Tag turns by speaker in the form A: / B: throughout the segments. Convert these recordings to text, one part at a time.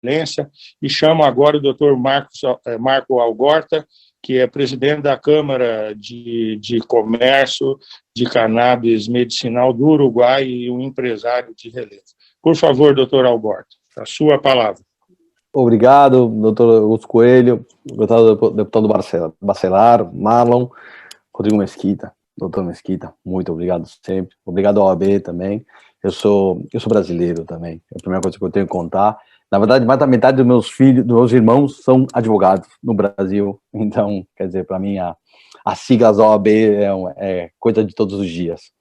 A: excelência, e chamo agora o doutor Marco Algorta, que é presidente da Câmara de Comércio de Cannabis Medicinal do Uruguai e um empresário de relevo. Por favor, doutor Algorta, a sua palavra.
B: Obrigado, doutor Augusto Coelho, deputado Bacelar, Marlon, Rodrigo Mesquita, doutor Mesquita, muito obrigado sempre. Obrigado ao OAB também. Eu sou brasileiro também, é a primeira coisa que eu tenho que contar. Na verdade, mais da metade dos meus filhos, dos meus irmãos, são advogados no Brasil. Então, quer dizer, para mim, as siglas OAB é coisa de todos os dias.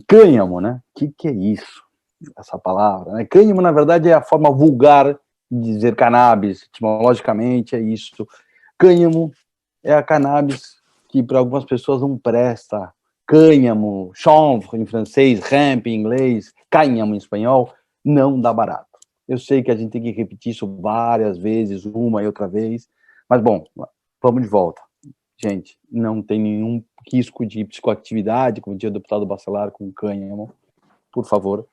B: Cânhamo, né? O que é isso? Essa palavra, né? Cânhamo, na verdade, é a forma vulgar de dizer cannabis, etimologicamente é isso. Cânhamo é a cannabis que para algumas pessoas não presta. Cânhamo, chanvre em francês, hemp em inglês, cânhamo em espanhol, não dá barato. Eu sei que a gente tem que repetir isso várias vezes, uma e outra vez, mas bom, vamos de volta. Gente, não tem nenhum risco de psicoatividade, como dizia o deputado Bacelar, com cânhamo, por favor.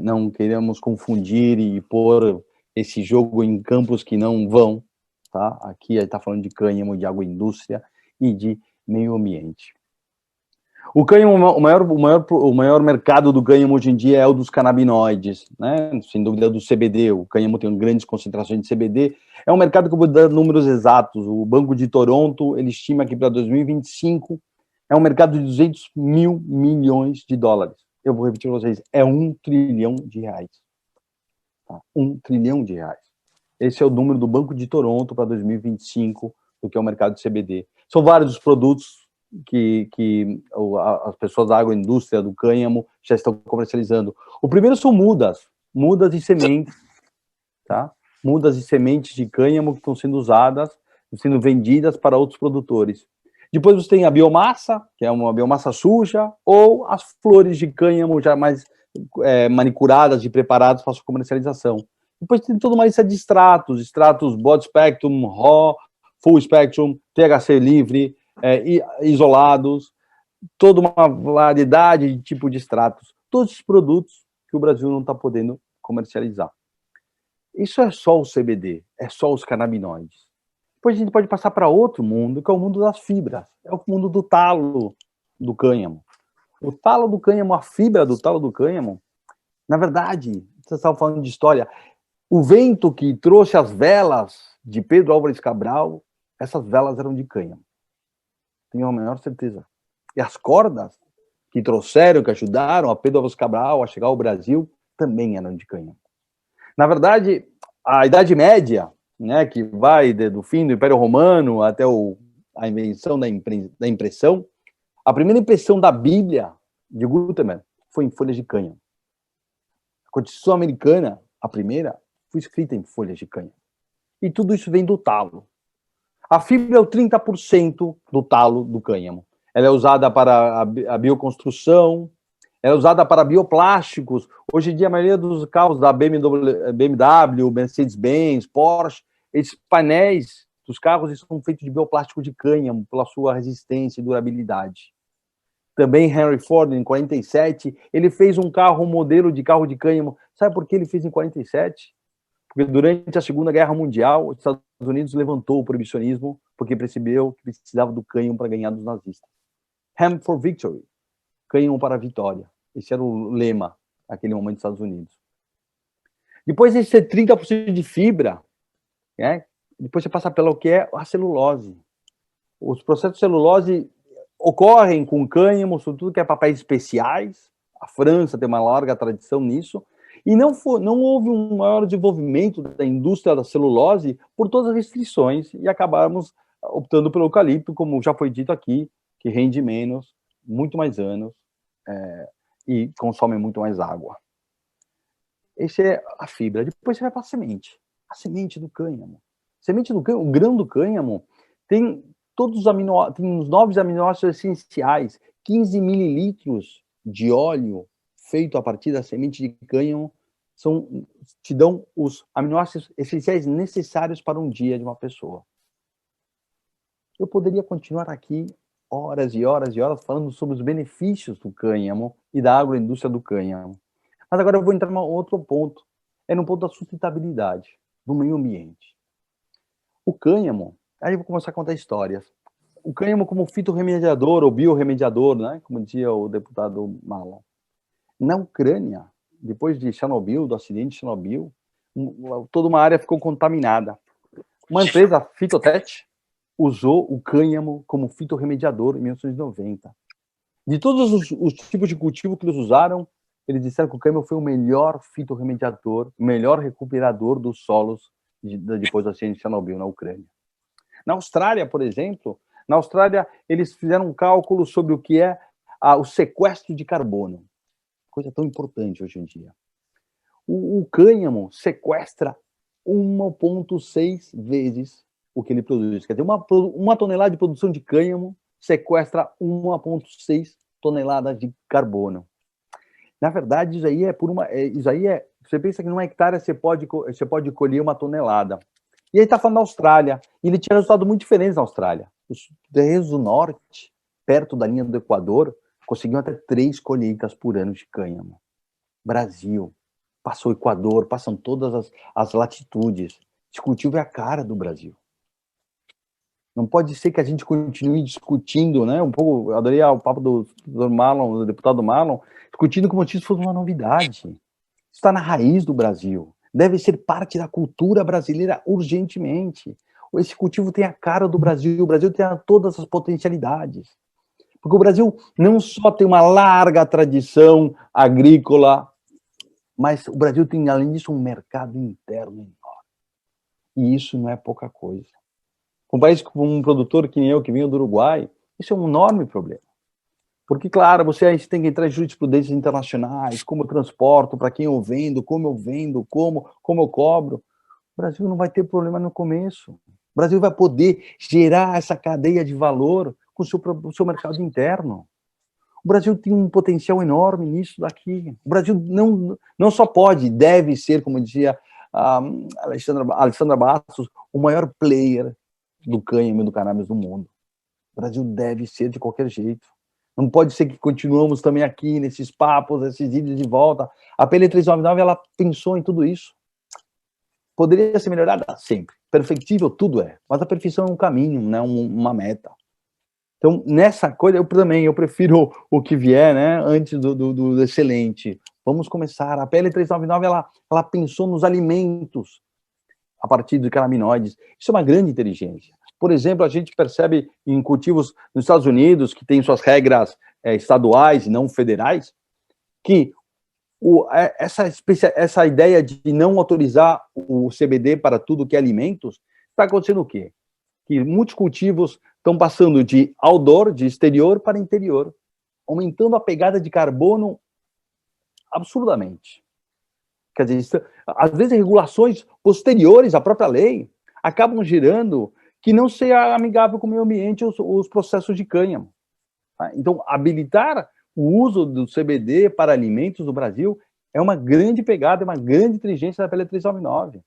B: Não queremos confundir e pôr esse jogo em campos que não vão, tá? Aqui a gente está falando de cânhamo, de agroindústria e de meio ambiente. O cânhamo, o maior mercado do cânhamo hoje em dia é o dos canabinoides, né? Sem dúvida do CBD. O cânhamo tem grandes concentrações de CBD. É um mercado que eu vou dar números exatos. O Banco de Toronto, ele estima que para 2025 é um mercado de 200 mil milhões de dólares. Eu vou repetir para vocês, é R$1 trilhão. Tá? R$1 trilhão. Esse é o número do Banco de Toronto para 2025, do que é o mercado de CBD. São vários os produtos que as pessoas da agroindústria, do cânhamo, já estão comercializando. O primeiro são mudas e sementes, tá? Mudas e sementes de cânhamo que estão sendo usadas, sendo vendidas para outros produtores. Depois você tem a biomassa, que é uma biomassa suja, ou as flores de cânhamo já mais manicuradas e preparadas para sua comercialização. Depois tem toda uma lista de extratos broad spectrum, raw, full spectrum, THC livre, isolados, toda uma variedade de tipo de extratos. Todos os produtos que o Brasil não está podendo comercializar. Isso é só o CBD, é só os canabinoides. Depois a gente pode passar para outro mundo, que é o mundo das fibras. É o mundo do talo do cânhamo. O talo do cânhamo, a fibra do talo do cânhamo, na verdade, vocês estavam falando de história, o vento que trouxe as velas de Pedro Álvares Cabral, essas velas eram de cânhamo. Tenho a menor certeza. E as cordas que trouxeram, que ajudaram a Pedro Álvares Cabral a chegar ao Brasil, também eram de cânhamo. Na verdade, a Idade Média, né, que vai do fim do Império Romano até a invenção da impressão, a primeira impressão da Bíblia de Gutenberg foi em folhas de cânhamo. A Constituição Americana, a primeira, foi escrita em folhas de cânhamo. E tudo isso vem do talo. A fibra é o 30% do talo do cânhamo. Ela é usada para a bioconstrução, ela é usada para bioplásticos. Hoje em dia, a maioria dos carros da BMW, Mercedes-Benz, Porsche, esses painéis dos carros são feitos de bioplástico de cânhamo, pela sua resistência e durabilidade. Também Henry Ford, em 47, ele fez um modelo de carro de cânhamo. Sabe por que ele fez em 47? Porque durante a Segunda Guerra Mundial, os Estados Unidos levantou o proibicionismo porque percebeu que precisava do cânhamo para ganhar dos nazistas. Hemp for Victory, cânhamo para a vitória. Esse era o lema naquele momento dos Estados Unidos. Depois de ser 30% de fibra, né? Depois você passa pelo que é a celulose. Os processos de celulose ocorrem com cânhamo, sobretudo que é papéis especiais. A França tem uma larga tradição nisso. E não houve um maior desenvolvimento da indústria da celulose por todas as restrições e acabamos optando pelo eucalipto, como já foi dito aqui, que rende menos, muito mais anos e consome muito mais água. Essa é a fibra. Depois você vai para a semente do cânhamo. O grão do cânhamo tem tem os 9 aminoácidos essenciais, 15 mililitros de óleo feito a partir da semente de cânhamo te dão os aminoácidos essenciais necessários para um dia de uma pessoa. Eu poderia continuar aqui horas e horas e horas falando sobre os benefícios do cânhamo e da agroindústria do cânhamo. Mas agora eu vou entrar em outro ponto. é no ponto da sustentabilidade, do meio ambiente. O cânhamo, aí eu vou começar a contar histórias. O cânhamo como fitorremediador ou biorremediador, né, como dizia o deputado Malon. Na Ucrânia, depois de Chernobyl, do acidente de Chernobyl, toda uma área ficou contaminada. Uma empresa, Phytotech, usou o cânhamo como fitorremediador em 1990. De todos os tipos de cultivo que eles usaram, eles disseram que o cânhamo foi o melhor fitorremediador, o melhor recuperador dos solos depois do acidente de Chernobyl na Ucrânia. Na Austrália, por exemplo, na Austrália eles fizeram um cálculo sobre o que é o sequestro de carbono, coisa tão importante hoje em dia. O cânhamo sequestra 1,6 vezes o que ele produz. Quer dizer, uma tonelada de produção de cânhamo sequestra 1,6 toneladas de carbono. Na verdade, isso aí você pensa que numa hectare você pode colher 1 tonelada. E aí está falando da Austrália. E ele tinha resultados muito diferentes na Austrália. Os terrenos do norte, perto da linha do Equador, conseguiam até 3 colheitas por ano de cânhamo. Brasil, passou o Equador, passam todas as latitudes. Esse cultivo é a cara do Brasil. Não pode ser que a gente continue discutindo, né? Um pouco, eu adorei o papo do Marlon, do deputado Marlon, discutindo como se isso fosse uma novidade. Isso está na raiz do Brasil. Deve ser parte da cultura brasileira urgentemente. Esse cultivo tem a cara do Brasil, o Brasil tem todas as potencialidades. Porque o Brasil não só tem uma larga tradição agrícola, mas o Brasil tem, além disso, um mercado interno enorme. E isso não é pouca coisa. Um país como um produtor que nem eu, que venho do Uruguai, isso é um enorme problema. Porque, claro, a gente tem que entrar em jurisprudências internacionais, como eu transporto, para quem eu vendo, como eu cobro. O Brasil não vai ter problema no começo. O Brasil vai poder gerar essa cadeia de valor com o seu mercado interno. O Brasil tem um potencial enorme nisso daqui. O Brasil não só pode, deve ser, como dizia a Alexandra Bastos, o maior player do cânhamo e do cannabis do mundo. O Brasil deve ser de qualquer jeito. Não pode ser que continuamos também aqui nesses papos, esses idas de volta. A PL 399, ela pensou em tudo isso. Poderia ser melhorada? Sempre. Perfectível? Tudo é. Mas a perfeição é um caminho, não é uma meta. Então, nessa coisa, eu prefiro o que vier, né, antes do excelente. Vamos começar. A PL 399, ela pensou nos alimentos a partir de canabinoides. Isso é uma grande inteligência. Por exemplo, a gente percebe em cultivos nos Estados Unidos, que têm suas regras estaduais e não federais, que essa ideia de não autorizar o CBD para tudo que é alimentos, está acontecendo o quê? Que muitos cultivos estão passando de outdoor, de exterior, para interior, aumentando a pegada de carbono absurdamente. Quer dizer, às vezes regulações posteriores à própria lei acabam gerando que não seja amigável com o meio ambiente os processos de cânhamo. Tá? Então, habilitar o uso do CBD para alimentos no Brasil é uma grande pegada, é uma grande inteligência da PL 399.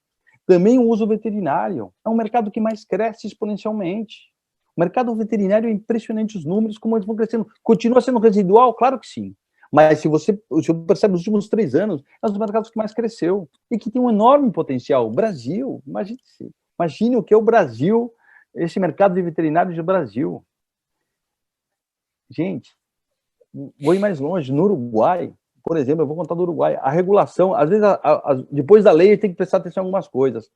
B: Também o uso veterinário é um mercado que mais cresce exponencialmente. O mercado veterinário é impressionante os números, como eles vão crescendo. Continua sendo residual? Claro que sim. Mas se você percebe nos últimos 3 anos, é um dos mercados que mais cresceu e que tem um enorme potencial. O Brasil, imagine o que é o Brasil, esse mercado de veterinários do Brasil. Gente, vou ir mais longe. No Uruguai, por exemplo, eu vou contar do Uruguai, a regulação, às vezes, depois da lei, tem que prestar atenção em algumas coisas.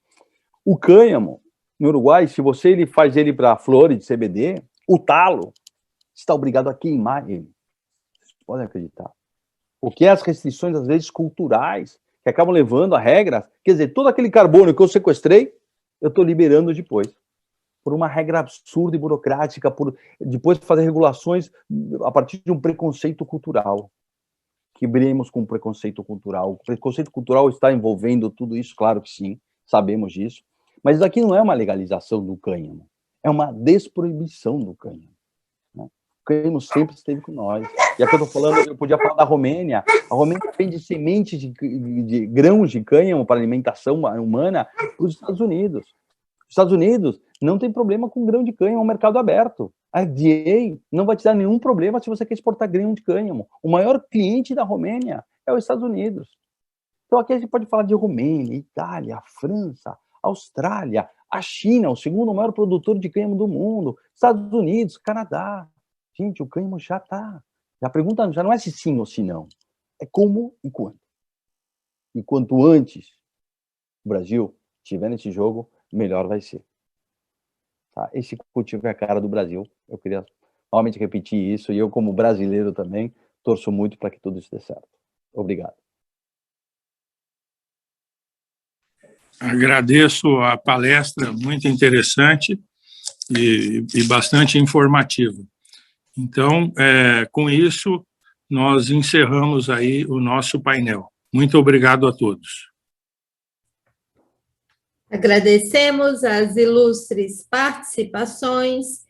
B: O cânhamo, no Uruguai, se ele faz ele para flores de CBD, o talo está obrigado a queimar ele. Podem acreditar. Porque as restrições, às vezes, culturais, que acabam levando a regras, quer dizer, todo aquele carbono que eu sequestrei, eu estou liberando depois. Por uma regra absurda e burocrática, depois fazer regulações a partir de um preconceito cultural. Quebremos com o preconceito cultural. O preconceito cultural está envolvendo tudo isso, claro que sim, sabemos disso. Mas isso aqui não é uma legalização do cânhamo, é uma desproibição do cânhamo. O cânhamo sempre esteve com nós. E aqui eu estou falando, eu podia falar da Romênia. A Romênia vende sementes de grãos de cânhamo para alimentação humana para os Estados Unidos. Os Estados Unidos não tem problema com grão de cânhamo, é um mercado aberto. A FDA não vai te dar nenhum problema se você quer exportar grão de cânhamo. O maior cliente da Romênia é os Estados Unidos.
C: Então, aqui a gente pode falar de Romênia, Itália, França, Austrália, a China, o segundo maior produtor de cânhamo do mundo, Estados Unidos, Canadá. Gente, o cânhamo já está. A pergunta já não é se sim ou se não, é como e quando. E quanto antes o Brasil estiver nesse jogo, melhor vai ser. Tá? Esse cultivo é a cara do Brasil. Eu queria realmente repetir isso, e eu, como brasileiro também, torço muito para que tudo isso dê certo. Obrigado.
A: Agradeço a palestra, muito interessante e bastante informativa. Então, com isso, nós encerramos aí o nosso painel. Muito obrigado a todos.
D: Agradecemos as ilustres participações